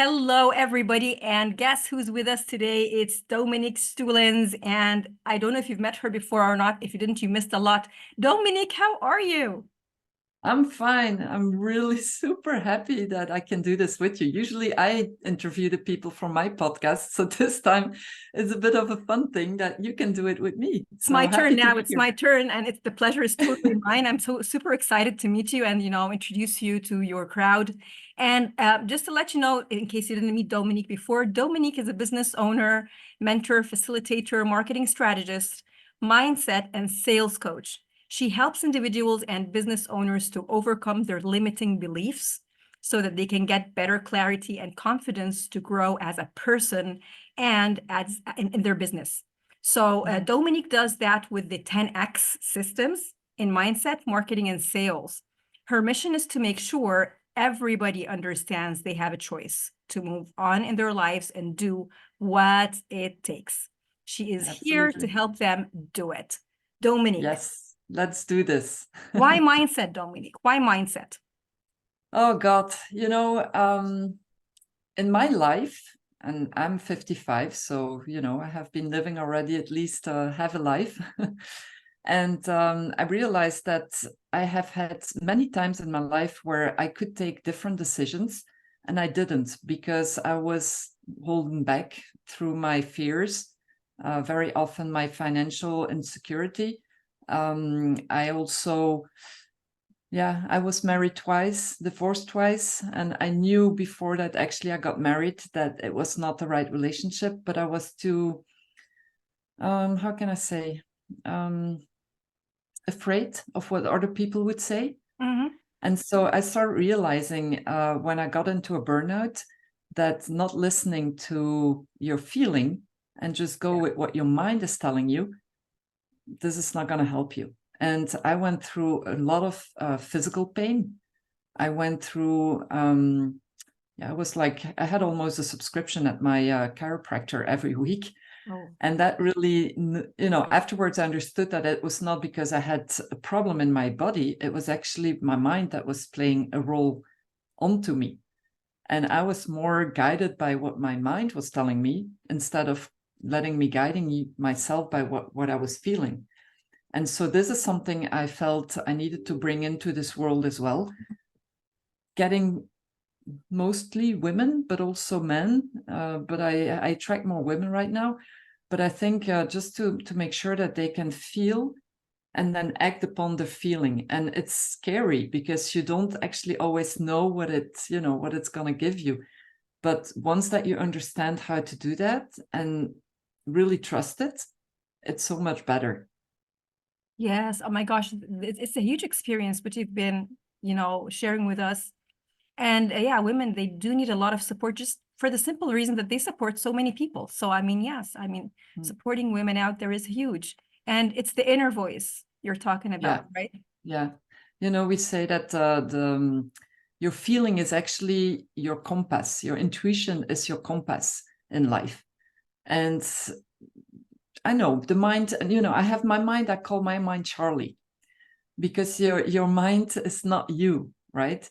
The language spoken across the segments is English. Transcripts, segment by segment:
Hello, everybody. And guess who's with us today? It's Dominique Stulens. And I don't know if you've met her before or not. If you didn't, you missed a lot. Dominique, how are you? I'm fine. I'm really super happy that I can do this with you. Usually I interview the people from my podcast. So this time it's a bit of a fun thing that you can do it with me. It's my So turn happy to now. be It's here. my turn. And the pleasure is totally mine. I'm so super excited to meet you and, introduce you to your crowd. And just to let you know, in case you didn't meet Dominique before, Dominique is a business owner, mentor, facilitator, marketing strategist, mindset, and sales coach. She helps individuals and business owners to overcome their limiting beliefs so that they can get better clarity and confidence to grow as a person and as in their business. So Dominique does that with the 10X systems in mindset, marketing, and sales. Her mission is to make sure everybody understands they have a choice to move on in their lives and do what it takes. She is here to Absolutely. help them do it. Dominique, Yes, let's do this. why mindset, Dominique? Why mindset? Oh God, in my life, and I'm 55, so I have been living already at least half a life. And I realized that I have had many times in my life where I could take different decisions, and I didn't because I was holding back through my fears, very often my financial insecurity. I also I was married twice, divorced twice, and I knew before that actually I got married that it was not the right relationship, but I was too, how can I say, afraid of what other people would say. Mm-hmm. And so I started realizing when I got into a burnout that not listening to your feeling and just go with what your mind is telling you, this is not going to help you. And I went through a lot of physical pain. I went through, I was like, I had almost a subscription at my chiropractor every week. Oh, And that really, afterwards I understood that it was not because I had a problem in my body. It was actually my mind that was playing a role onto me. And I was more guided by what my mind was telling me instead of letting me guiding myself by what I was feeling. And so this is something I felt I needed to bring into this world as well. Getting mostly women, but also men. But I attract more women right now. But I think just to make sure that they can feel and then act upon the feeling. And it's scary because you don't actually always know what it's going to give you. But once that you understand how to do that and really trust it, it's so much better. yes. Oh my gosh, it's a huge experience, which you've been, sharing with us. And yeah, women, they do need a lot of support just for the simple reason that they support so many people. So, I mean, yes, Mm. supporting women out there is huge. And it's the inner voice you're talking Yeah, about, right? yeah. We say that your feeling is actually your compass. Your intuition is your compass in life. And I know the mind, and I have my mind, I call my mind Charlie, because your mind is not you, right?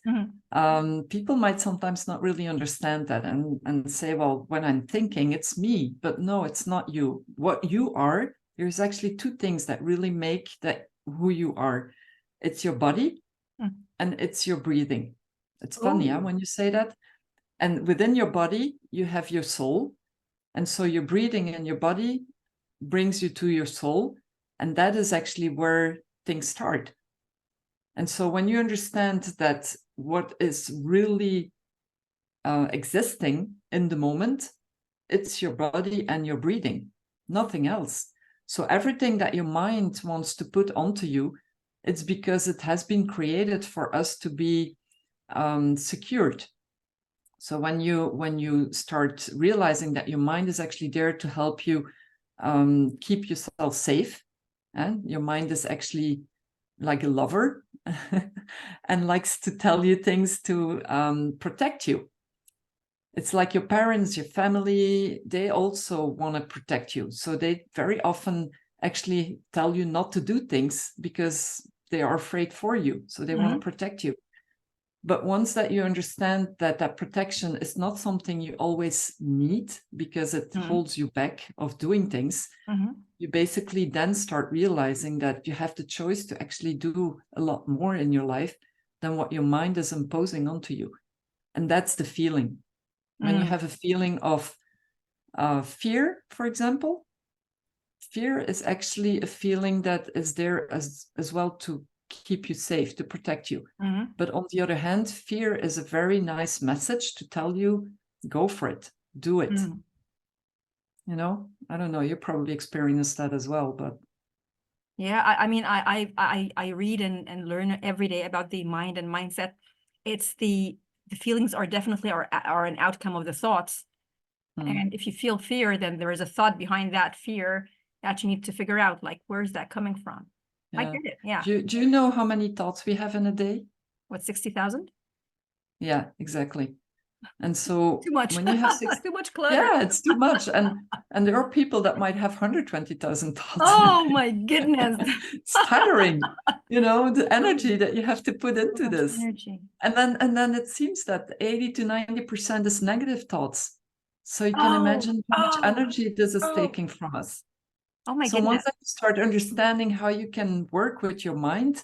People might sometimes not really understand that and say, well, when I'm thinking, it's me, but no, it's not you. What you are, there's actually two things that really make that who you are. It's your body Mhm. and it's your breathing. It's funny, huh, Oh, when you say that. And within your body, you have your soul. And so your breathing and your body brings you to your soul. And that is actually where things start. And so when you understand that what is really existing in the moment, it's your body and your breathing, nothing else. So everything that your mind wants to put onto you, it's because it has been created for us to be secured. So when you start realizing that your mind is actually there to help you keep yourself safe, and your mind is actually like a lover and likes to tell you things to protect you. It's like your parents, your family, they also want to protect you. So they very often actually tell you not to do things because they are afraid for you. So they want to protect you. But once that you understand that that protection is not something you always need because it holds you back of doing things, you basically then start realizing that you have the choice to actually do a lot more in your life than what your mind is imposing onto you. And that's the feeling. When you have a feeling of fear, for example, fear is actually a feeling that is there as well to keep you safe, to protect you. But on the other hand, fear is a very nice message to tell you, go for it, do it. You know, I don't know, you probably experienced that as well, but. Yeah, I mean, I read and learn every day about the mind and mindset. It's the feelings are definitely are an outcome of the thoughts. And if you feel fear, then there is a thought behind that fear that you need to figure out, like, where's that coming from? Yeah. I get it. Yeah. Do you know how many thoughts we have in a day? What, 60,000? Yeah, exactly. And so too much. when you have too much clutter. Yeah, it's too much. And there are people that might have 120,000 thoughts. Oh my goodness. Staggering, you know, the energy that you have to put into this. Energy. And then it seems that 80 to 90% is negative thoughts. So you can imagine how much energy this is taking from us. Oh my So goodness. once you start understanding how you can work with your mind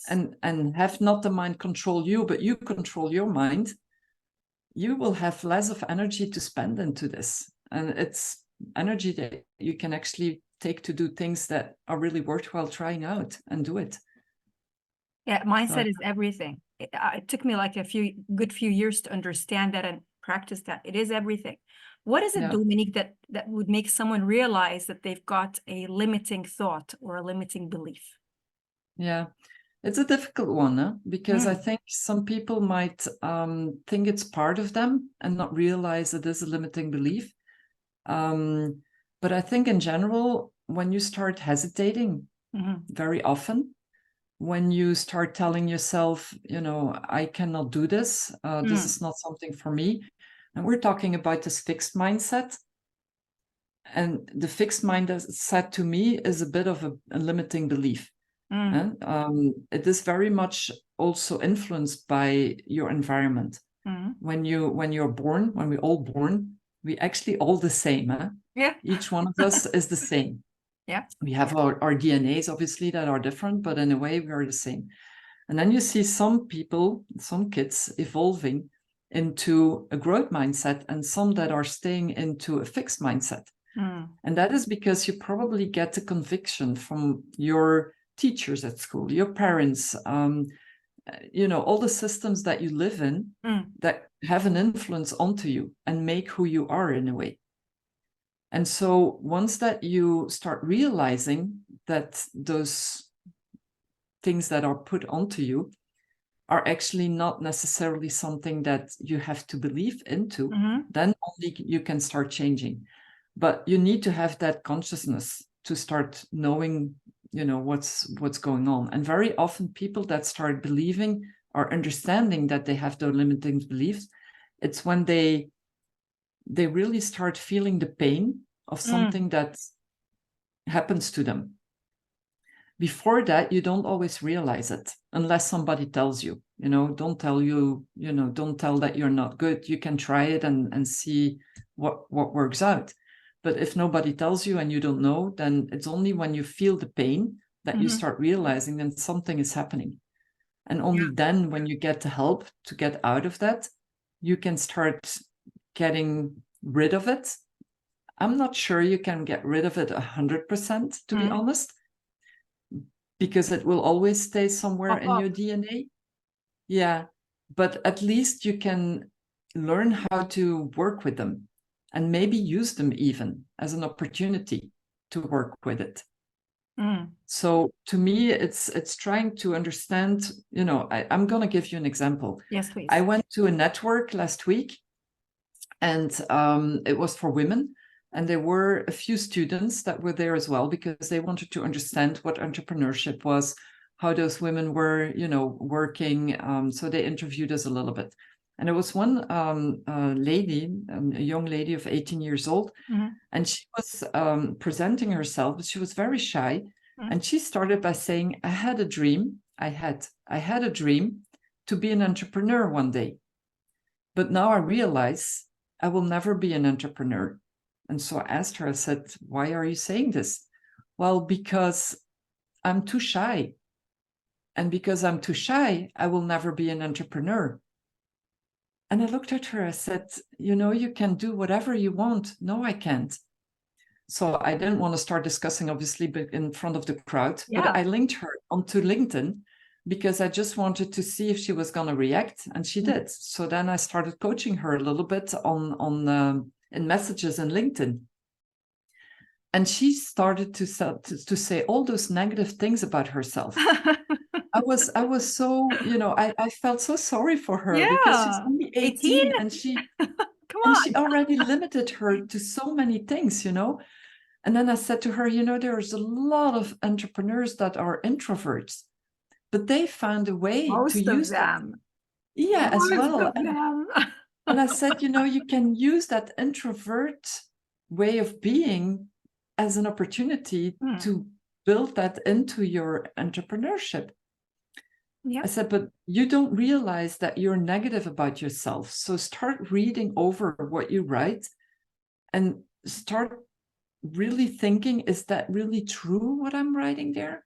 and have not the mind control you, but you control your mind, you will have less of energy to spend into this. And it's energy that you can actually take to do things that are really worthwhile trying out and do it. Yeah, mindset is everything. It took me like a good few years to understand that and practice that. It is everything. What is it, Dominique, that would make someone realize that they've got a limiting thought or a limiting belief? Yeah, it's a difficult one, huh? Because I think some people might think it's part of them and not realize it is a limiting belief. But I think in general, when you start hesitating very often, when you start telling yourself, you know, I cannot do this, this is not something for me. And we're talking about this fixed mindset. And the fixed mindset to me is a bit of a limiting belief. It is very much also influenced by your environment. When you're born, when we're all born, we actually all the same. Yeah. Each one of us is the same. Yeah. We have our DNAs, obviously, that are different, but in a way, we are the same. And then you see some people, some kids evolving into a growth mindset and some that are staying into a fixed mindset. And that is because you probably get a conviction from your teachers at school, your parents, you know, all the systems that you live in that have an influence onto you and make who you are in a way. And so once that you start realizing that those things that are put onto you are actually not necessarily something that you have to believe into, then only you can start changing. But you need to have that consciousness to start knowing, you know, what's going on. And very often people that start believing or understanding that they have those limiting beliefs, it's when they really start feeling the pain of something that happens to them. Before that, you don't always realize it unless somebody tells you, you know, don't tell that you're not good. You can try it and see what works out. But if nobody tells you and you don't know, then it's only when you feel the pain that you start realizing that something is happening. And only then, when you get the help to get out of that, you can start getting rid of it. I'm not sure you can get rid of it 100%, to be honest, because it will always stay somewhere in your DNA. Yeah, but at least you can learn how to work with them and maybe use them even as an opportunity to work with it. So to me, it's trying to understand, you know, I'm going to give you an example. Yes, please. I went to a network last week and it was for women. And there were a few students that were there as well, because they wanted to understand what entrepreneurship was, how those women were, you know, working. So they interviewed us a little bit. And there was one lady, a young lady of 18 years old, and she was presenting herself, but she was very shy. And she started by saying, I had a dream. I had a dream to be an entrepreneur one day. But now I realize I will never be an entrepreneur. And so I asked her, I said, why are you saying this? Well, because I'm too shy. And because I'm too shy, I will never be an entrepreneur. And I looked at her, I said, you can do whatever you want. No, I can't. So I didn't want to start discussing, obviously, but in front of the crowd. Yeah. But I linked her onto LinkedIn because I just wanted to see if she was going to react, and she did. So then I started coaching her a little bit in messages in LinkedIn. And she started to say all those negative things about herself. I was so, I felt so sorry for her because she's only 18 and she already limited her to so many things, And then I said to her, there's a lot of entrepreneurs that are introverts, but they found a way to use them. Yeah, as well. And I said, you can use that introvert way of being as an opportunity to build that into your entrepreneurship. I said, but you don't realize that you're negative about yourself. So start reading over what you write and start really thinking, is that really true what I'm writing there?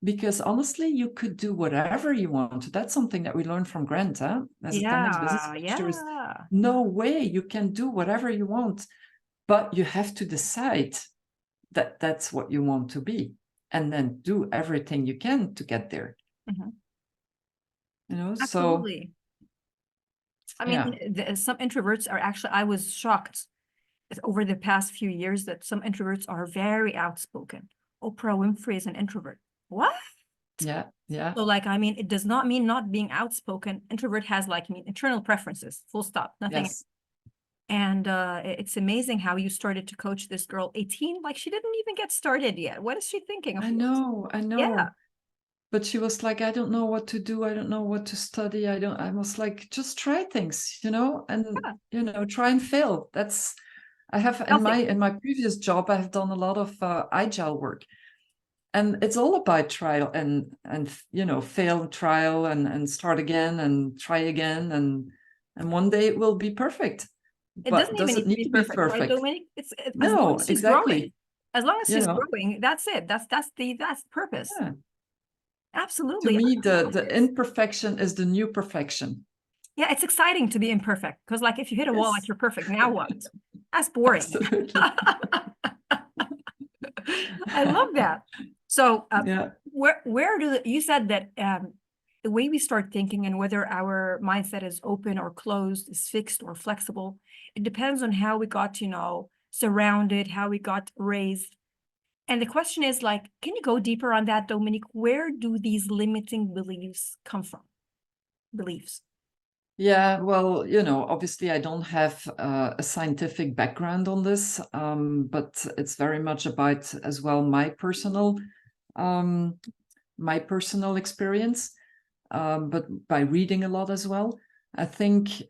Because honestly, you could do whatever you want. That's something that we learned from Grant, as a 10x business coach. There is no way you can do whatever you want, but you have to decide that that's what you want to be, and then do everything you can to get there. Absolutely. So, I mean, some introverts are actually, I was shocked over the past few years that some introverts are very outspoken. Oprah Winfrey is an introvert. What? Yeah. So it does not mean not being outspoken. Introvert has internal preferences, full stop, nothing. Yes. And it's amazing how you started to coach this girl, 18, she didn't even get started yet. What is she thinking? I know. Yeah. But she was like, I don't know what to do. I don't know what to study. I was like, just try things, and, try and fail. I have in my previous job, I have done a lot of agile work, and it's all about trial and fail, trial and start again and try again. And one day it will be perfect. It doesn't even need to be perfect. Right, Dominique? It's as long as she's growing. As long as she's growing, that's it. That's the purpose. Yeah. Absolutely. To me, the imperfection is the new perfection. Yeah, it's exciting to be imperfect because if you hit a wall, you're perfect. Now what? That's boring. I love that. So where do you said that the way we start thinking and whether our mindset is open or closed, is fixed or flexible, it depends on how we got, surrounded, how we got raised. And the question is can you go deeper on that, Dominique? Where do these limiting beliefs come from? Beliefs. Yeah, well, obviously I don't have a scientific background on this, but it's very much about as well my personal experience, but by reading a lot as well. I think,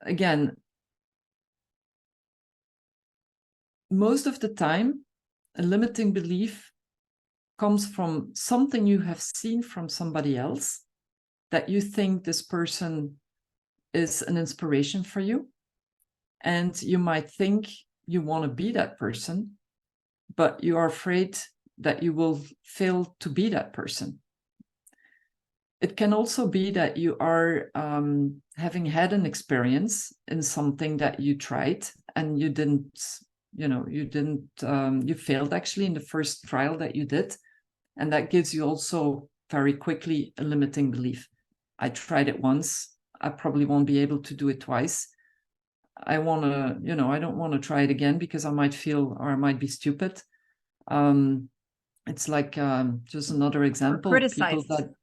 again, most of the time, a limiting belief comes from something you have seen from somebody else, that you think this person is an inspiration for you. And you might think you want to be that person, but you are afraid that you will fail to be that person. It can also be that you are having had an experience in something that you tried and you failed actually in the first trial that you did. And that gives you also very quickly a limiting belief. I tried it once. I probably won't be able to do it twice. I want to, I don't want to try it again because I might feel, or I might be stupid. It's like just another example. Criticized. People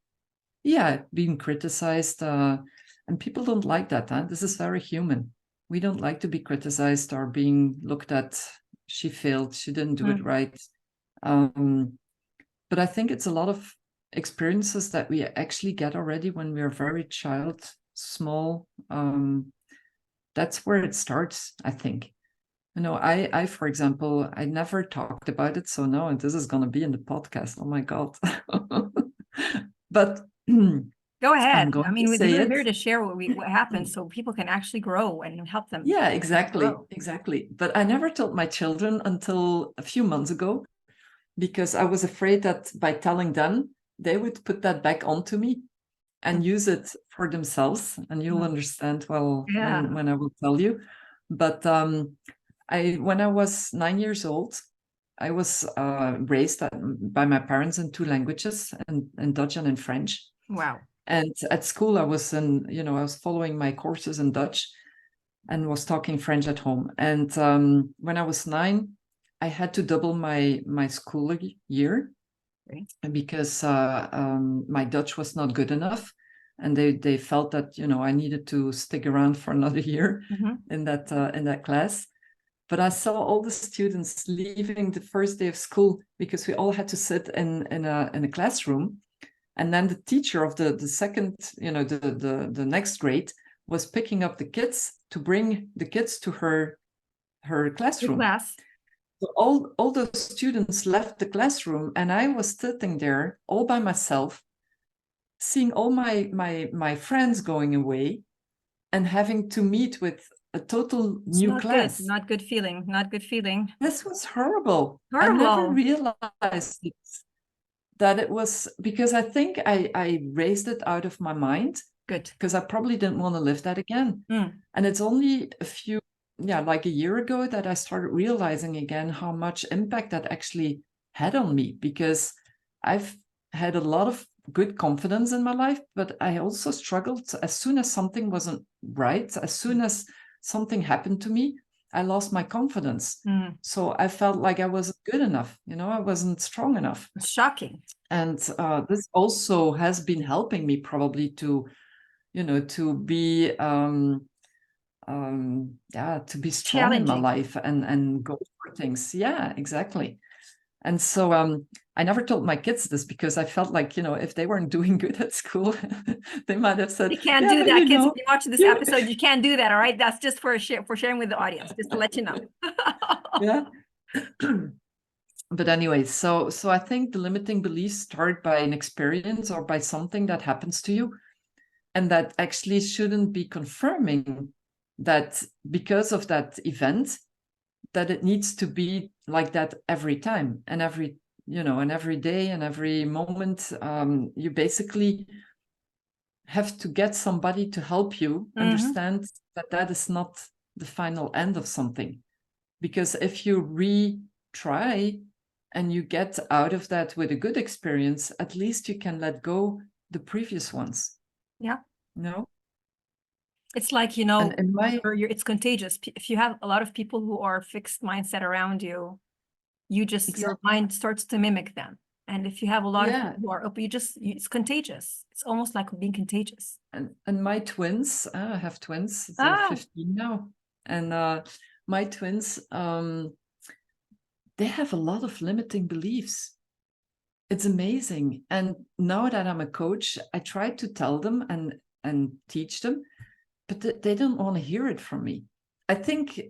that, being criticized. And people don't like that. This is very human. We don't like to be criticized or being looked at. She failed. She didn't do it right. But I think it's a lot of experiences that we actually get already when we are very small. That's where it starts, I think. I, for example, I never talked about it. So now, and this is going to be in the podcast. Oh my God. But go Go ahead. I'm going I mean, to say we're it. here to share what happens so people can actually grow and help them. Yeah, exactly. Grow. Exactly. But I never told my children until a few months ago, because I was afraid that by telling them, they would put that back onto me and use it for themselves. And you'll understand well when I will tell you. But when I was 9 years old, I was raised by my parents in 2 languages, in Dutch and in French. Wow. And at school, I was following my courses in Dutch and was talking French at home. And when I was 9, I had to double my school year, because my Dutch was not good enough. And they felt that, I needed to stick around for another year in that class. But I saw all the students leaving the first day of school, because we all had to sit in a classroom. And then the teacher of the second, the next grade was picking up the kids to bring the kids to her classroom. So all those students left the classroom, and I was sitting there all by myself, seeing all my friends going away and having to meet with a total new class. Not good feeling. Not good feeling. This was horrible. Horrible. I never realized that it was, because I think I raised it out of my mind. Good. Because I probably didn't want to live that again. And it's only like a year ago that I started realizing again how much impact that actually had on me, because I've had a lot of good confidence in my life, but I also struggled as soon as something wasn't right, as soon as something happened to me, I lost my confidence. So I felt like I wasn't good enough, I wasn't strong enough. It's shocking. And this also has been helping me probably to be to be strong in my life and go for things. Yeah, exactly. And so I never told my kids this, because I felt like, if they weren't doing good at school, they might have said, you can't do that. Kids, if you watch this episode, you can't do that. All right. That's just for sharing with the audience, just to let you know. Yeah. But anyway, so I think the limiting beliefs start by an experience or by something that happens to you. And that actually shouldn't be confirming that because of that event, that it needs to be like that every time and every day and every moment. You basically have to get somebody to help you understand that is not the final end of something. Because if you retry and you get out of that with a good experience, at least you can let go the previous ones. Yeah. No. It's like, it's contagious. If you have a lot of people who are fixed mindset around you, your mind starts to mimic them. And if you have a lot of people who are open, it's contagious. It's almost like being contagious. And my twins, I have twins, they're 15 now. And my twins, they have a lot of limiting beliefs. It's amazing. And now that I'm a coach, I try to tell them and teach them, but they don't want to hear it from me. I think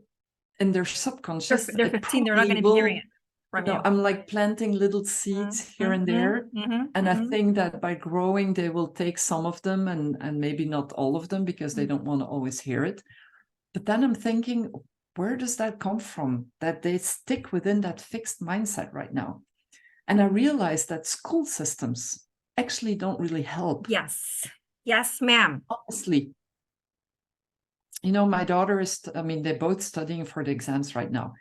in their subconscious, they're 15, they're not going to be hearing it from you. I'm like planting little seeds here and there. And I think that by growing, they will take some of them and maybe not all of them, because they don't want to always hear it. But then I'm thinking, where does that come from? That they stick within that fixed mindset right now. And I realized that school systems actually don't really help. Yes. Yes, ma'am. Honestly. My daughter they're both studying for the exams right now.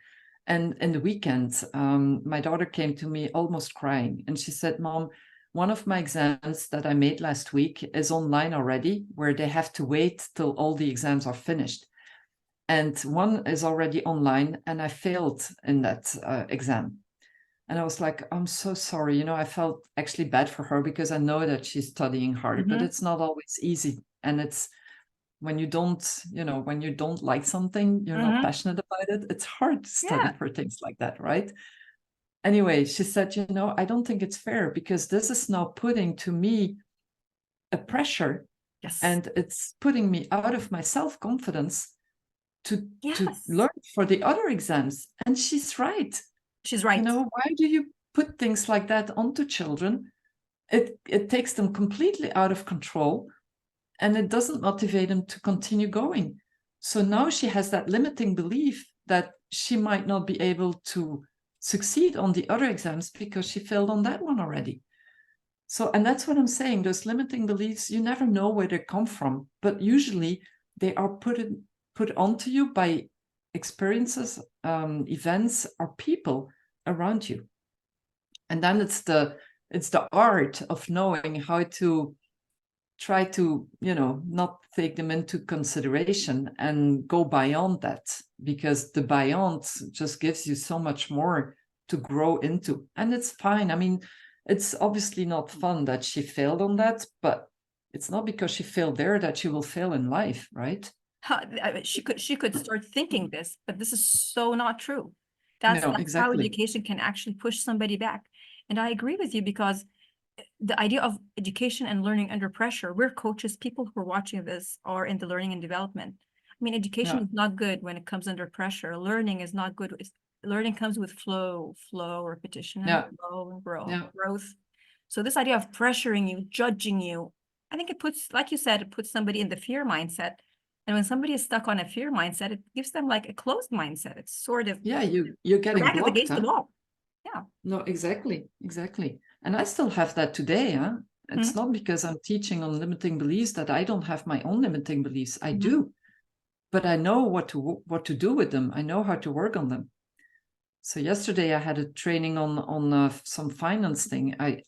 And in the weekend, my daughter came to me almost crying. And she said, Mom, one of my exams that I made last week is online already, where they have to wait till all the exams are finished. And one is already online, and I failed in that exam. And I was like, I'm so sorry. I felt actually bad for her, because I know that she's studying hard, but it's not always easy. And it's when you don't like something, you're not passionate about it. It's hard to study for things like that, right? Anyway, she said, I don't think it's fair, because this is now putting to me a pressure. Yes. And it's putting me out of my self-confidence to learn for the other exams. And she's right. She's right. Why do you put things like that onto children it takes them completely out of control, and it doesn't motivate them to continue going. So now she has that limiting belief that she might not be able to succeed on the other exams because she failed on that one already. So, and that's what I'm saying, those limiting beliefs, you never know where they come from, but usually they are put onto you by experiences, events, or people around you. And then it's the art of knowing how to try to, not take them into consideration and go beyond that, because the beyond just gives you so much more to grow into. And it's fine. I mean, it's obviously not fun that she failed on that, but it's not because she failed there that she will fail in life, right? She could start thinking this, but this is so not true. No, That's how exactly. education can actually push somebody back. And I agree with you, because the idea of education and learning under pressure, we're coaches, people who are watching this are in the learning and development. I mean, education is not good when it comes under pressure. Learning is not good. Learning comes with flow, repetition, and flow and growth. So this idea of pressuring you, judging you, I think it puts, like you said, it puts somebody in the fear mindset. And when somebody is stuck on a fear mindset, it gives them like a closed mindset. It's sort of, you're getting blocked against the wall. Yeah. No, exactly. And I still have that today. Huh? It's not because I'm teaching on limiting beliefs that I don't have my own limiting beliefs. I do, but I know what to do with them. I know how to work on them. So yesterday I had a training on some finance thing. I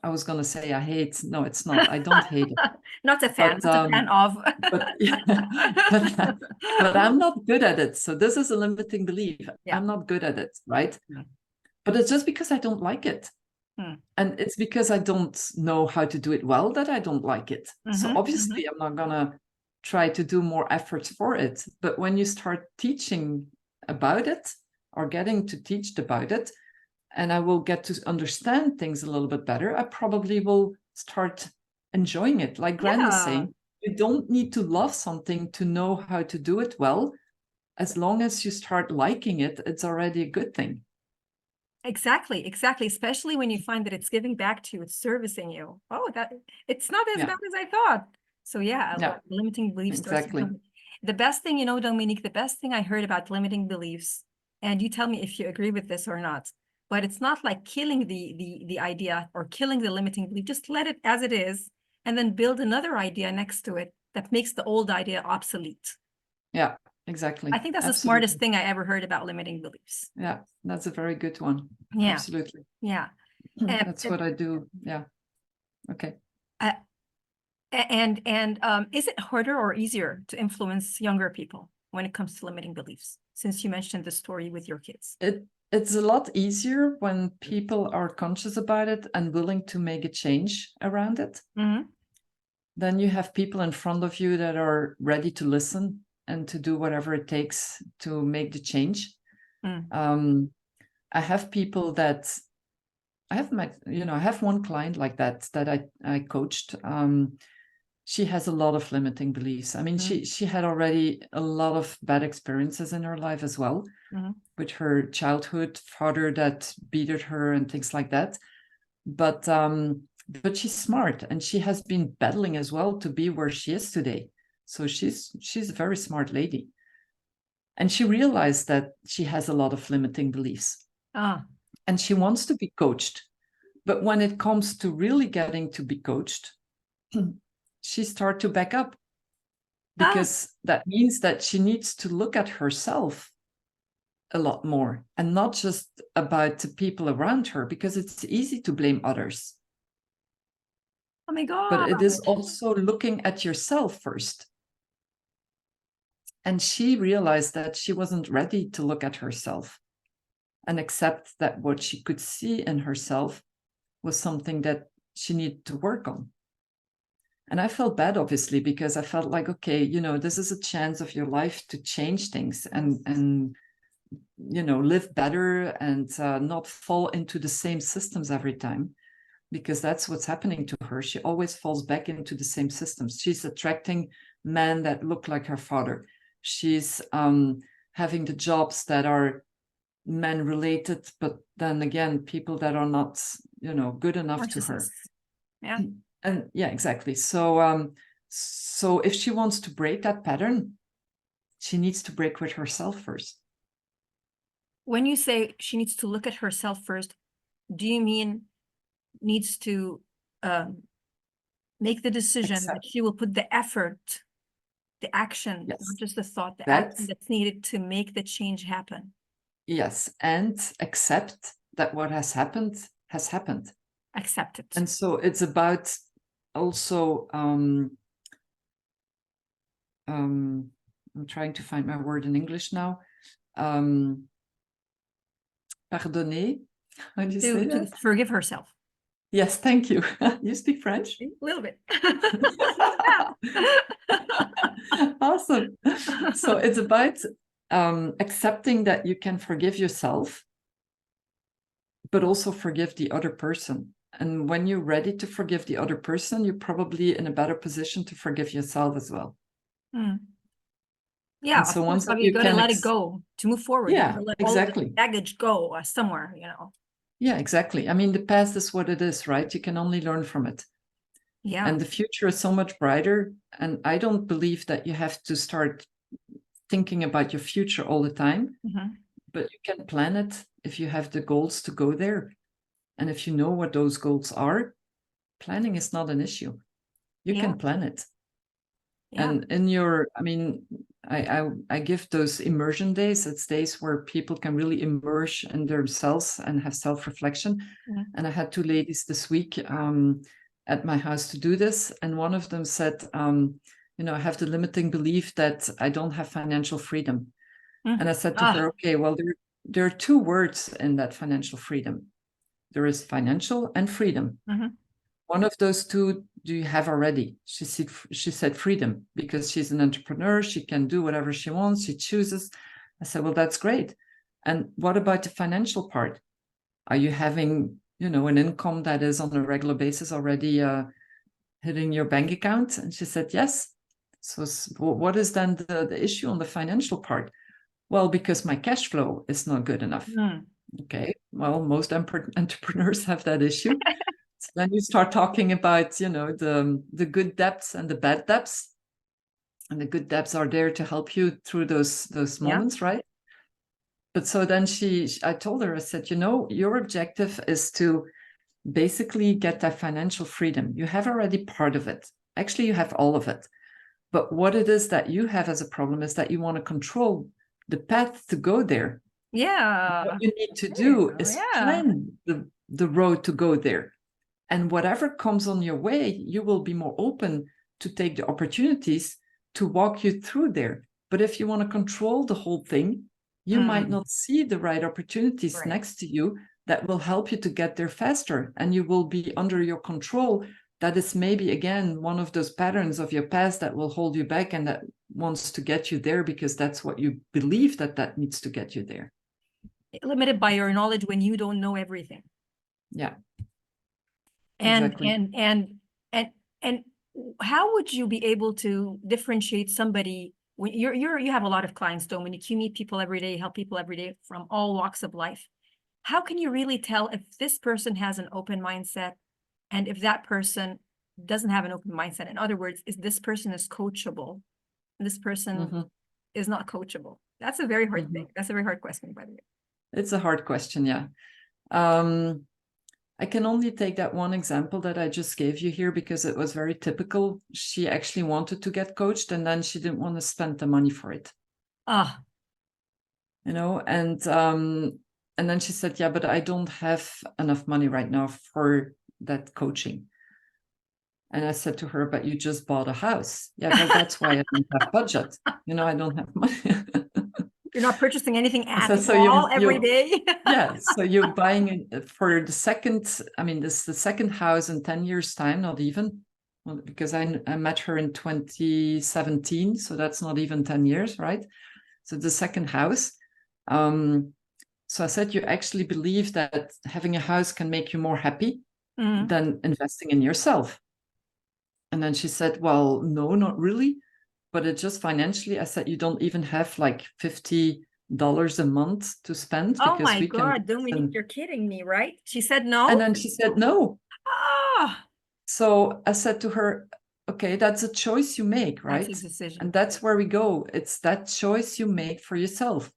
was going to say I hate. No, it's not. I don't hate it. Not a fan. But, not a fan of. but I'm not good at it. So this is a limiting belief. Yeah. I'm not good at it, right? Yeah. But it's just because I don't like it. And it's because I don't know how to do it well that I don't like it. So obviously I'm not going to try to do more efforts for it. But when you start teaching about it or getting to teach about it, and I will get to understand things a little bit better, I probably will start enjoying it. Like Granny is saying, you don't need to love something to know how to do it well. As long as you start liking it, it's already a good thing. Exactly. Especially when you find that it's giving back to you, it's servicing you. Oh, that it's not as bad as I thought. So limiting beliefs. Exactly. The best thing, Dominique, the best thing I heard about limiting beliefs, and you tell me if you agree with this or not, but it's not like killing the idea or killing the limiting belief. Just let it as it is, and then build another idea next to it that makes the old idea obsolete. Yeah, exactly. I think that's the smartest thing I ever heard about limiting beliefs. Yeah, that's a very good one. Yeah. Absolutely. Yeah. That's what I do. Yeah. Okay. And is it harder or easier to influence younger people when it comes to limiting beliefs? Since you mentioned the story with your kids. It's a lot easier when people are conscious about it and willing to make a change around it. Then you have people in front of you that are ready to listen and to do whatever it takes to make the change. I have people that I have met, I have one client like that I coached. She has a lot of limiting beliefs. I mean, she had already a lot of bad experiences in her life as well, with her childhood father that beat her and things like that. But she's smart, and she has been battling as well to be where she is today. So she's a very smart lady. And she realized that she has a lot of limiting beliefs. And she wants to be coached. But when it comes to really getting to be coached, she starts to back up, because that means that she needs to look at herself a lot more, and not just about the people around her, because it's easy to blame others. Oh my God. But it is also looking at yourself first. And she realized that she wasn't ready to look at herself and accept that what she could see in herself was something that she needed to work on. And I felt bad, obviously, because I felt like, okay, this is a chance of your life to change things and live better and not fall into the same systems every time, because that's what's happening to her. She always falls back into the same systems. She's attracting men that look like her father. She's having the jobs that are men related, but then again, people that are not, you know, good enough to her. Narcissists. Yeah. And yeah, exactly. So, so if she wants to break that pattern, she needs to break with herself first. When you say she needs to look at herself first, do you mean needs to make the decision that she will put the effort, the action, Yes. not just the thought, the That- action that's needed to make the change happen? Yes, and accept that what has happened has happened. Accept it. And so it's about also, I'm trying to find my word in English now. Pardonner, how do you say To that? forgive herself. Yes, thank you. You speak French? A little bit. Awesome. So it's about accepting that you can forgive yourself, but also forgive the other person. And when you're ready to forgive the other person, you're probably in a better position to forgive yourself as well. Mm. Yeah, and so once you gotta let it go to move forward. Yeah, You gotta let exactly. all the baggage go somewhere, you know. Yeah, exactly. I mean, the past is what it is, right? You can only learn from it. Yeah. And the future is so much brighter. And I don't believe that you have to start thinking about your future all the time, but you can plan it if you have the goals to go there. And if you know what those goals are, planning is not an issue. You can plan it. Yeah. And in your, I mean, I give those immersion days. It's days where people can really immerse in themselves and have self-reflection. And I had 2 ladies this week at my house to do this. And one of them said, you know, I have the limiting belief that I don't have financial freedom. And I said to her, okay, well, there are 2 words in that financial freedom. There is financial and freedom. One of those 2 do you have already? She said freedom, because she's an entrepreneur. She can do whatever she wants. She chooses. I said, well, that's great. And what about the financial part? Are you having, you know, an income that is on a regular basis already hitting your bank account? And she said, yes. So what is then the issue on the financial part? Well, because my cash flow is not good enough. Okay, well, most entrepreneurs have that issue. So then you start talking about, you know, the good debts and the bad debts. And the good debts are there to help you through those moments, right? But so then I told her, I said, you know, your objective is to basically get that financial freedom. You have already part of it. Actually, you have all of it. But what it is that you have as a problem is that you want to control the path to go there. Yeah. What you need to do is plan the road to go there. And whatever comes on your way, you will be more open to take the opportunities to walk you through there. But if you want to control the whole thing, you might not see the right opportunities next to you that will help you to get there faster. And you will be under your control. That is maybe, again, one of those patterns of your past that will hold you back and that wants to get you there because that's what you believe that needs to get you there. Limited by your knowledge when you don't know everything. Yeah. And exactly. and how would you be able to differentiate somebody when you have a lot of clients, Dominique, you meet people every day, help people every day from all walks of life. How can you really tell if this person has an open mindset and if that person doesn't have an open mindset? In other words, is this person is coachable? This person is not coachable. That's a very hard thing. That's a very hard question, by the way. It's a hard question, yeah. I can only take that one example that I just gave you here because it was very typical. She actually wanted to get coached and then she didn't want to spend the money for it. You know, and then she said, yeah, but I don't have enough money right now for that coaching. And I said to her, but you just bought a house. Yeah, well, that's why I don't have budget. You know, I don't have money. You're not purchasing anything at so all every day. Yeah, so you're buying it for the second, I mean, this is the second house in 10 years time, not even, because I met her in 2017, so that's not even 10 years, right? So the second house. So I said, you actually believe that having a house can make you more happy than investing in yourself. And then she said, well, no, not really. But it just financially, I said, you don't even have like 50 a month to spend Oh because my we can. God, Dominique, you're kidding me, right? She said no? And then she said no. Ah, So I said to her, okay, that's a choice you make, right? that's a decision. And that's where we go. It's that choice you make for yourself.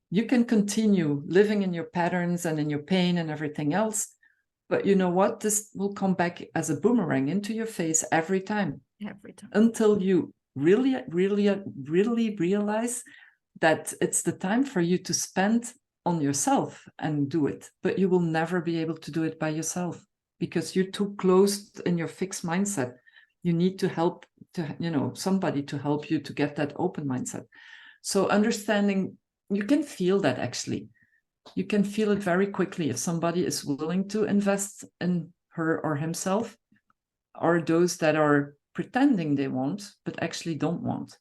You can continue living in your patterns and in your pain and everything else. But you know what? This will come back as a boomerang into your face every time. Every time. Until you really, really, really realize that it's the time for you to spend on yourself and do it. But you will never be able to do it by yourself because you're too closed in your fixed mindset. You need to help somebody to help you to get that open mindset. So understanding, you can feel that actually. You can feel it very quickly if somebody is willing to invest in her or himself, or those that are pretending they want, but actually don't want.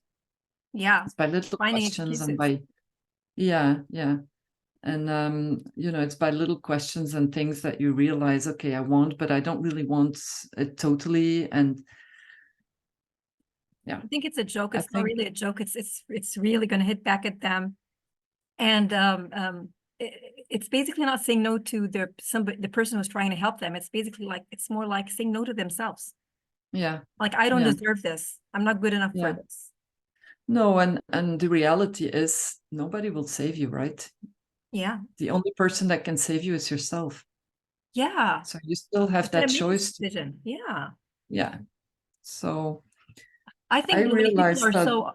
Yeah. It's by little Finding questions excuses. and by, yeah. And, it's by little questions and things that you realize, okay, I want, but I don't really want it totally. And yeah. I think it's a joke. It's not really a joke. It's really going to hit back at them. And it's basically not saying no to the person who's trying to help them. It's basically like, it's more like saying no to themselves. Yeah. Like, I don't deserve this. I'm not good enough for this. No, and the reality is nobody will save you, right? Yeah. The only person that can save you is yourself. Yeah. So you still have that choice. Decision. Yeah. Yeah. So I think realized people are that, so.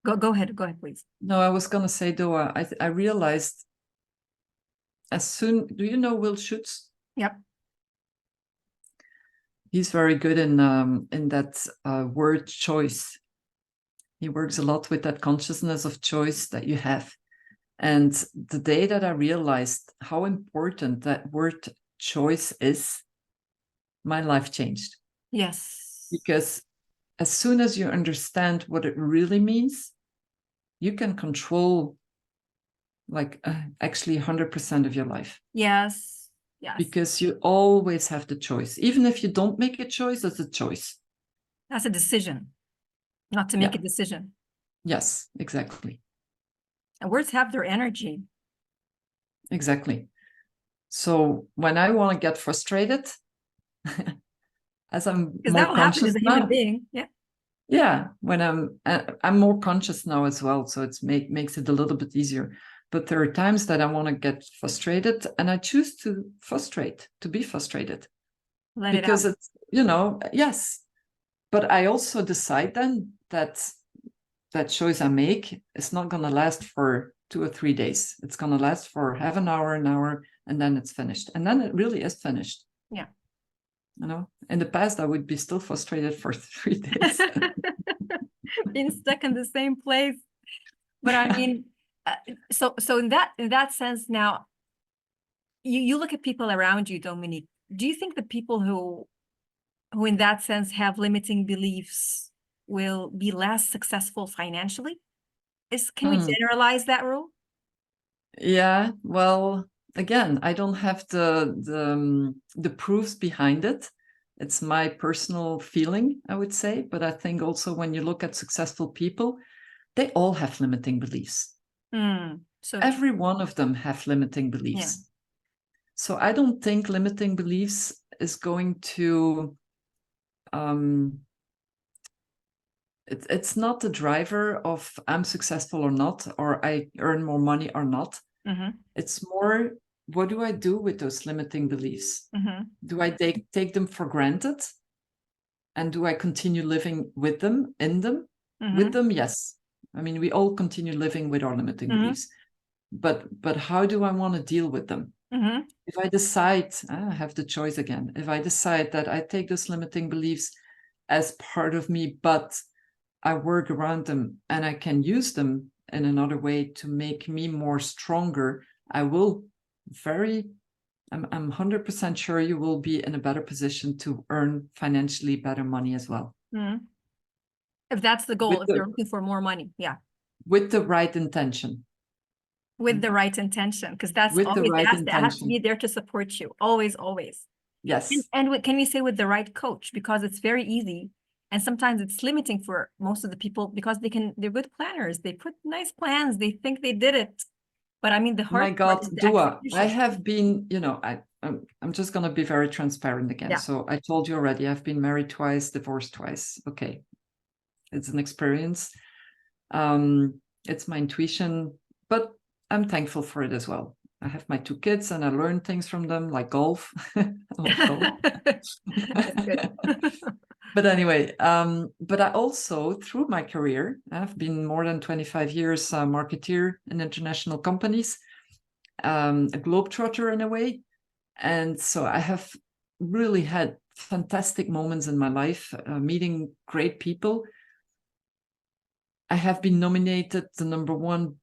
Go ahead, please. No, I was gonna say, Doaa, I realized as soon. Do you know Will Schutz? Yep. He's very good in that word choice. He works a lot with that consciousness of choice that you have. And the day that I realized how important that word choice is, my life changed. Yes. Because as soon as you understand what it really means, you can control actually 100% of your life. Yes. Yes. Because you always have the choice. Even if you don't make a choice, that's a choice. That's a decision, not to make a decision. Yes, exactly. And words have their energy. Exactly. So when I want to get frustrated, as I'm more conscious now, human being. Yeah. Yeah, when I'm more conscious now as well, so it makes it a little bit easier. But there are times that I want to get frustrated, and I choose to be frustrated, because it's yes. But I also decide then that choice I make is not going to last for 2 or 3 days. It's going to last for half an hour, and then it's finished, and then it really is finished. Yeah. In the past, I would be still frustrated for 3 days. Being stuck in the same place. But I mean, so in that sense, now you look at people around you, Dominique. Do you think the people who in that sense have limiting beliefs will be less successful financially? Can we generalize that rule? Yeah, well, again, I don't have the proofs behind it. It's my personal feeling, I would say. But I think also when you look at successful people, they all have limiting beliefs. So every one of them have limiting beliefs. Yeah. So I don't think limiting beliefs is going to it's not the driver of I'm successful or not, or I earn more money or not. It's more, what do I do with those limiting beliefs? Do I take them for granted? And do I continue living with them, in them? With them, yes. I mean, we all continue living with our limiting beliefs. But how do I want to deal with them? If I decide, I have the choice again. If I decide that I take those limiting beliefs as part of me, but I work around them and I can use them in another way to make me more stronger, I will I'm 100% sure you will be in a better position to earn financially better money as well. If that's the goal, if you're looking for more money, yeah. With the right intention. With the right intention, because that's with always, the right it has to be there to support you, always, always. Yes. And can we say with the right coach, because it's very easy And sometimes it's limiting for most of the people because they're good planners. They put nice plans. They think they did it. But I mean, the hard My part God, is the Doaa, I execution. have been, I'm just going to be very transparent again. Yeah. So I told you already, I've been married twice, divorced twice. Okay. It's an experience. It's my intuition, but I'm thankful for it as well. I have my 2 kids and I learn things from them, like golf. I love golf. That's good. But anyway, but I also, through my career, I've been more than 25 years a marketeer in international companies, a globetrotter in a way. And so I have really had fantastic moments in my life, meeting great people. I have been nominated the #1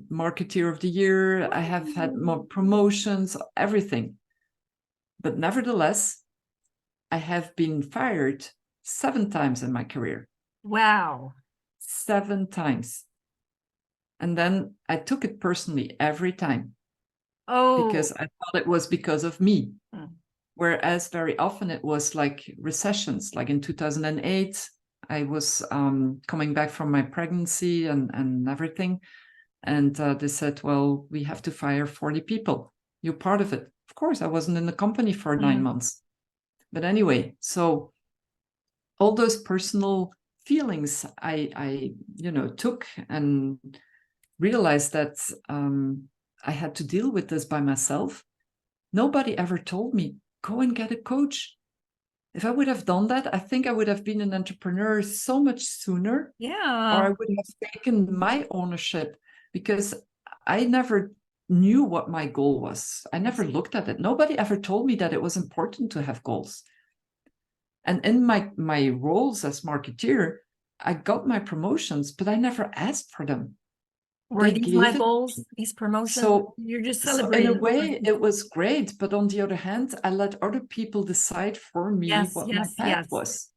marketeer of the year. I have had more promotions, everything. But nevertheless, I have been fired 7 times in my career. Wow. 7 times. And then I took it personally every time. Oh. Because I thought it was because of me. Mm. Whereas very often it was like recessions. Like in 2008, I was coming back from my pregnancy and everything. And they said, well, we have to fire 40 people. You're part of it. Of course, I wasn't in the company for 9 months. But anyway, so all those personal feelings I took and realized that I had to deal with this by myself. Nobody ever told me, go and get a coach. If I would have done that, I think I would have been an entrepreneur so much sooner. Yeah. Or I would have taken my ownership, because I never knew what my goal was. I never looked at it. Nobody ever told me that it was important to have goals. And in my roles as marketeer, I got my promotions, but I never asked for them. Were these my goals, these promotions? So you're just So celebrating. in a way, it was great. But on the other hand, I let other people decide for me what my path was,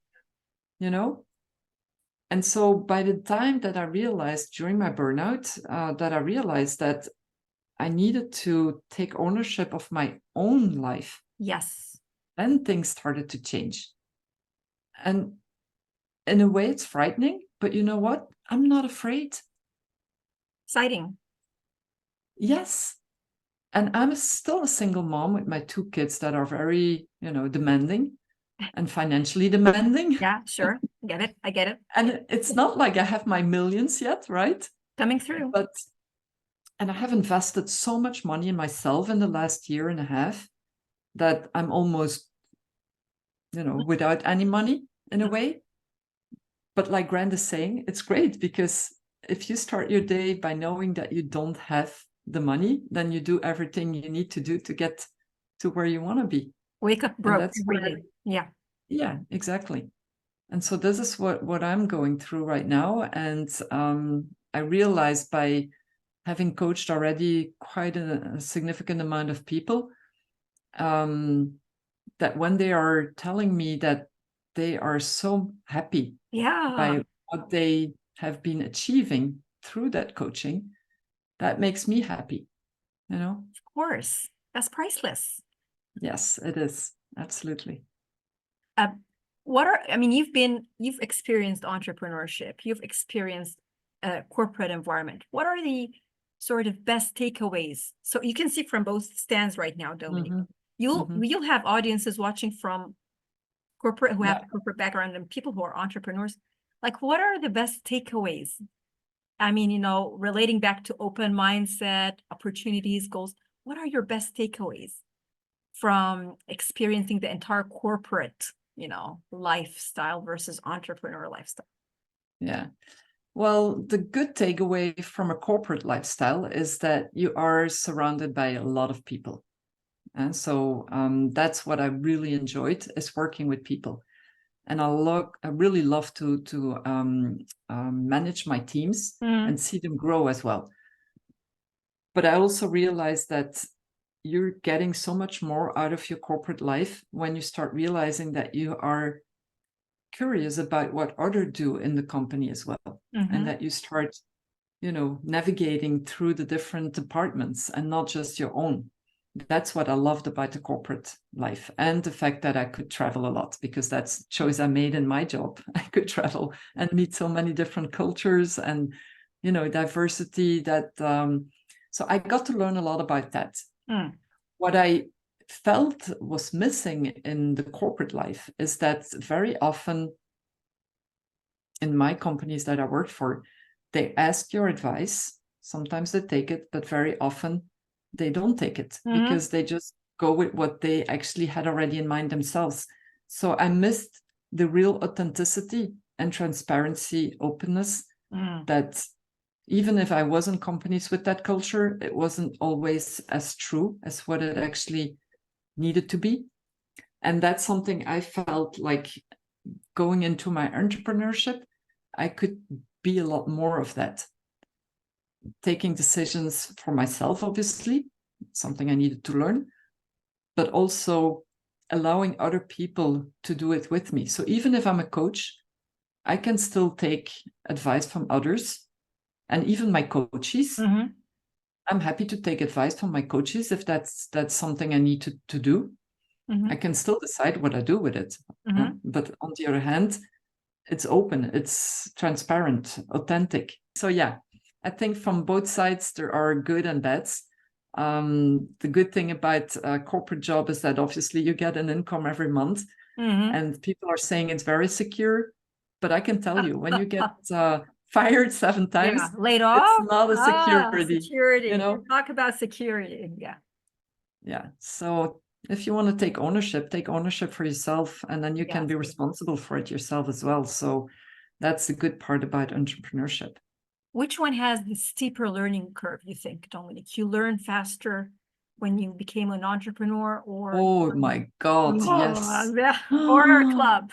And so by the time that I realized during my burnout, that I needed to take ownership of my own life. Yes. Then things started to change. And in a way, it's frightening. But you know what? I'm not afraid. Exciting. Yes. And I'm still a single mom with my 2 kids that are very, demanding and financially demanding. Yeah, sure. I get it. And it's not like I have my millions yet, right? Coming through. And I have invested so much money in myself in the last year and a half that I'm almost, without any money in a way. But like Grant is saying, it's great, because if you start your day by knowing that you don't have the money, then you do everything you need to do to get to where you want to be. Wake up broke every day. Yeah. Yeah, exactly. And so this is what I'm going through right now. And I realized, by having coached already quite a significant amount of people, that when they are telling me that they are so happy by what they have been achieving through that coaching, that makes me happy, Of course. That's priceless. Yes, it is. Absolutely. You've experienced entrepreneurship, you've experienced a corporate environment. What are the sort of best takeaways? So you can see from both stands right now, Dominique. You'll have audiences watching from corporate who have a corporate background and people who are entrepreneurs. Like, what are the best takeaways? I mean, relating back to open mindset, opportunities, goals. What are your best takeaways from experiencing the entire corporate, lifestyle versus entrepreneur lifestyle? Yeah. Well, the good takeaway from a corporate lifestyle is that you are surrounded by a lot of people. And so that's what I really enjoyed, is working with people. And I really love to manage my teams and see them grow as well. But I also realized that you're getting so much more out of your corporate life when you start realizing that you are curious about what others do in the company as well. And that you start, navigating through the different departments and not just your own. that's what I loved about the corporate life, and the fact that I could travel a lot, because that's a choice I made in my job. I could travel and meet so many different cultures and, you know, diversity that, so I got to learn a lot about that. What I felt was missing in the corporate life is that very often in my companies that I worked for, they ask your advice. Sometimes they take it, but very often they don't take it because they just go with what they actually had already in mind themselves. So I missed the real authenticity and transparency, openness, that even if I was in companies with that culture, it wasn't always as true as what it actually needed to be. And that's something I felt like going into my entrepreneurship, I could be a lot more of that. Taking decisions for myself, obviously, something I needed to learn, but also allowing other people to do it with me. So even if I'm a coach, I can still take advice from others, and even my coaches. I'm happy to take advice from my coaches if that's something I need to do. I can still decide what I do with it. But on the other hand, it's open, it's transparent, authentic. So yeah, I think from both sides there are good and bads. The good thing about a corporate job is that obviously you get an income every month, and people are saying it's very secure. But I can tell you, when you get fired 7 times, laid off, it's not a security. Security. You know? Talk about security. Yeah. So if you want to take ownership for yourself, and then you can be responsible for it yourself as well. So that's the good part about entrepreneurship. Which one has the steeper learning curve, you think, Dominique? You learn faster when you became an entrepreneur, or oh my God, yes. Yeah. Horror club.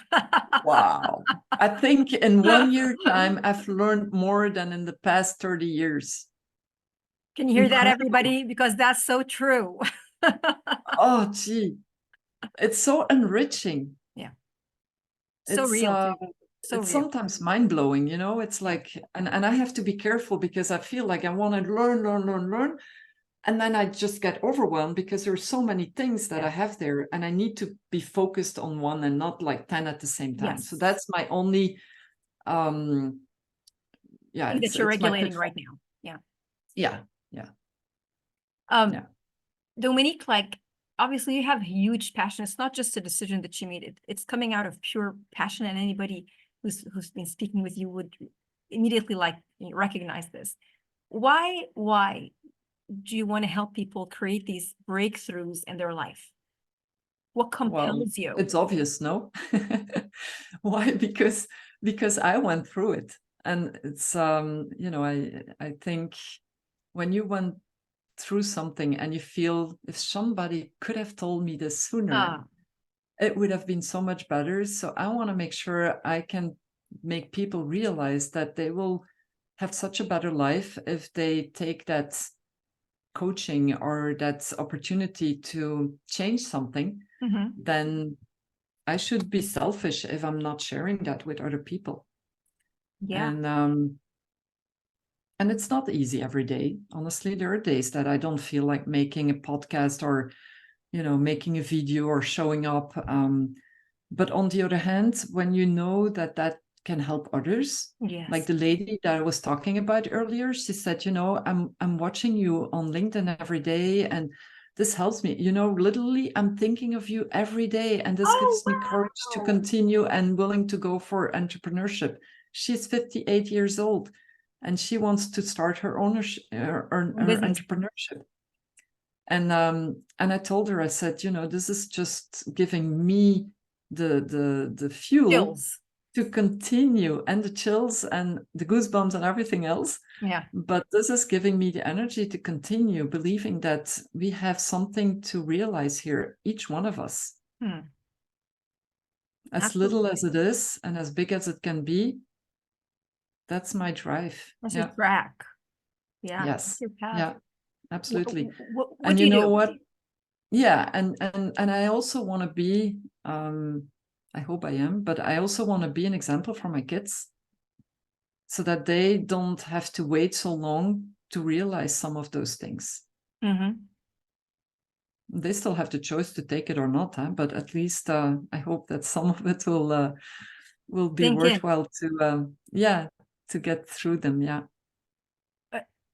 Wow. I think in 1 year time, I've learned more than in the past 30 years. Can you hear that, everybody? Because that's so true. Oh, gee. It's so enriching. Yeah. So real. It's sometimes mind-blowing, you know. It's like, and I have to be careful because I feel like I want to learn. And then I just get overwhelmed because there are so many things that I have there, and I need to be focused on one and not like 10 at the same time. So that's my only, that you're regulating right now. Yeah. Dominique, like, obviously you have huge passion. It's not just a decision that you made. It's coming out of pure passion, and anybody who's been speaking with you would immediately recognize this. Why do you want to help people create these breakthroughs in their life? What compels you? It's obvious, no? Why? Because I went through it, and it's you know, I think when you went through something and you feel, if somebody could have told me this sooner, it would have been so much better. So I want to make sure I can make people realize that they will have such a better life if they take that coaching or that opportunity to change something. Then I should be selfish if I'm not sharing that with other people. And it's not easy every day. Honestly, there are days that I don't feel like making a podcast or, you know, making a video or showing up. But on the other hand, when you know that that can help others, like the lady that I was talking about earlier, she said, you know, I'm watching you on LinkedIn every day, and this helps me. You know, literally, I'm thinking of you every day, and this gives me courage to continue and willing to go for entrepreneurship. She's 58 years old, and she wants to start her ownership, her entrepreneurship. And I told her, I said, you know, this is just giving me the fuel to continue, and the chills and the goosebumps and everything else. But this is giving me the energy to continue believing that we have something to realize here, each one of us. As little as it is and as big as it can be, that's my drive. That's your track. Yes. Your path. Yeah, absolutely. What and do you know what? Yeah, and I also want to be, I hope I am, but I also want to be an example for my kids, so that they don't have to wait so long to realize some of those things. They still have the choice to take it or not, but at least I hope that some of it will be worthwhile to get through them. Yeah.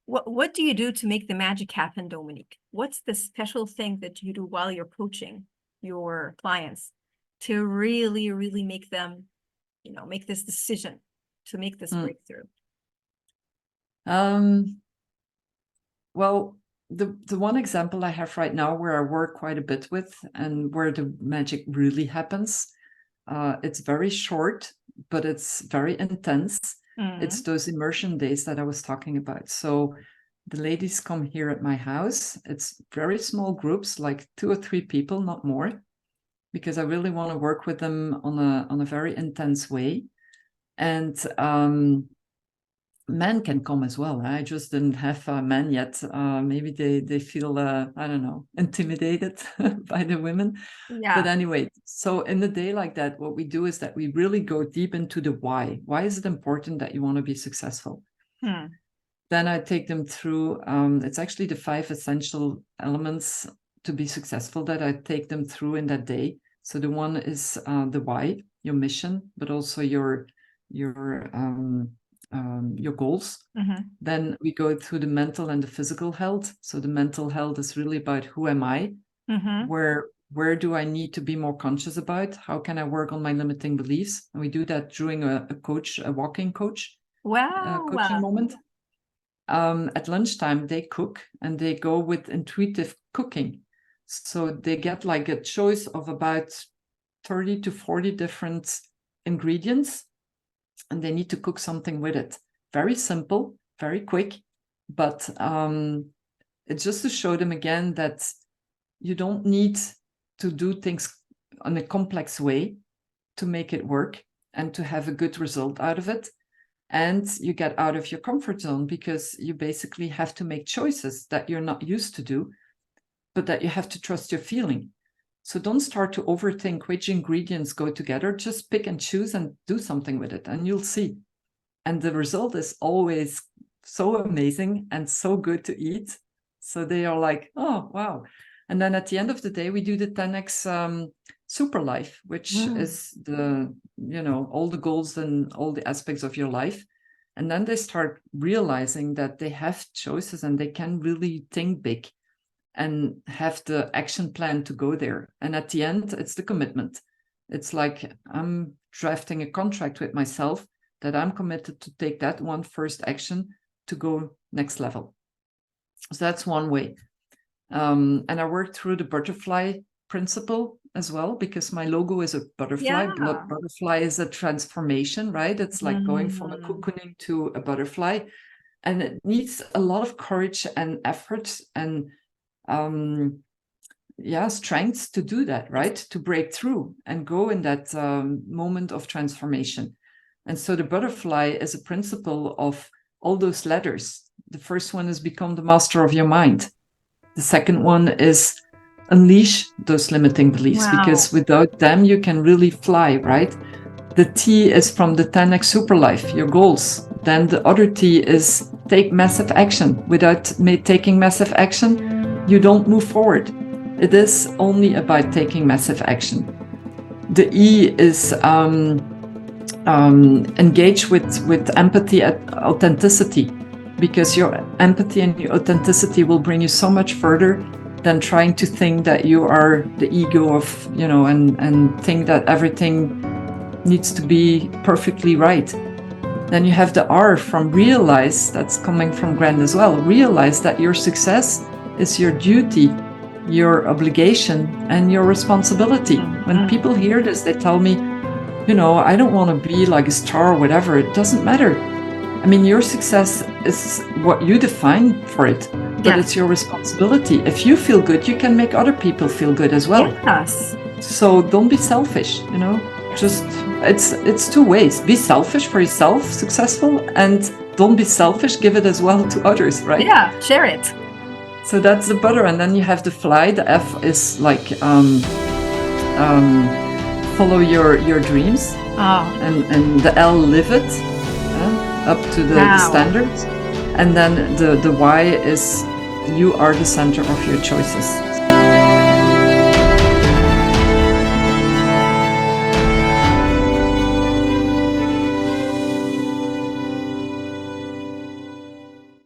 What do you do to make the magic happen, Dominique? What's the special thing that you do while you're coaching your clients to really, really make them, make this decision to make this breakthrough? Well, the one example I have right now where I work quite a bit with and where the magic really happens, it's very short, but it's very intense. It's those immersion days that I was talking about. So the ladies come here at my house. It's very small groups, like 2 or 3 people, not more, because I really want to work with them on a very intense way. And men can come as well. I just didn't have men yet. Maybe they feel, I don't know, intimidated by the women. Yeah. But anyway, so in a day like that, what we do is that we really go deep into the why. Why is it important that you want to be successful? Then I take them through, it's actually the 5 essential elements to be successful that I take them through in that day. So the one is the why, your mission, but also your goals. Then we go through the mental and the physical health. So the mental health is really about who am I? Where do I need to be more conscious about? How can I work on my limiting beliefs? And we do that during a walking coach. Coaching moment. At lunchtime, they cook and they go with intuitive cooking. So they get like a choice of about 30 to 40 different ingredients, and they need to cook something with it. Very simple, very quick, but it's just to show them again that you don't need to do things in a complex way to make it work and to have a good result out of it. And you get out of your comfort zone because you basically have to make choices that you're not used to do, but that you have to trust your feeling. So don't start to overthink which ingredients go together. Just pick and choose and do something with it, and you'll see. And the result is always so amazing and so good to eat. So they are like, oh, wow. And then at the end of the day, we do the 10x super life, which is all the goals and all the aspects of your life. And then they start realizing that they have choices and they can really think big and have the action plan to go there. And at the end, it's the commitment. It's like I'm drafting a contract with myself that I'm committed to take that one first action to go next level. So that's one way. And I work through the butterfly principle as well, because my logo is a butterfly. Yeah. Butterfly is a transformation, right? It's like going from a cocooning to a butterfly. And it needs a lot of courage and effort and strength to do that, right? To break through and go in that moment of transformation. And so the butterfly is a principle of all those letters. The first one is become the master of your mind. The second one is unleash those limiting beliefs, because without them, you can really fly, right? The T is from the 10x super life, your goals. Then the other T is take massive action. Without taking massive action, you don't move forward. It is only about taking massive action. The E is engage with empathy and authenticity, because your empathy and your authenticity will bring you so much further than trying to think that you are the ego of, and think that everything needs to be perfectly right. Then you have the R from realize, that's coming from Grant as well. Realize that your success is your duty, your obligation, and your responsibility. When people hear this, they tell me, I don't want to be like a star or whatever. It doesn't matter. I mean, your success is what you define for it, but it's your responsibility. If you feel good, you can make other people feel good as well. Yes. So don't be selfish, just it's 2 ways. Be selfish for yourself, successful, and don't be selfish, give it as well to others, right? Yeah, share it. So that's the butter. And then you have the fly. The F is like follow your dreams. And the L, live it. Up to the standards. And then the Y is you are the center of your choices.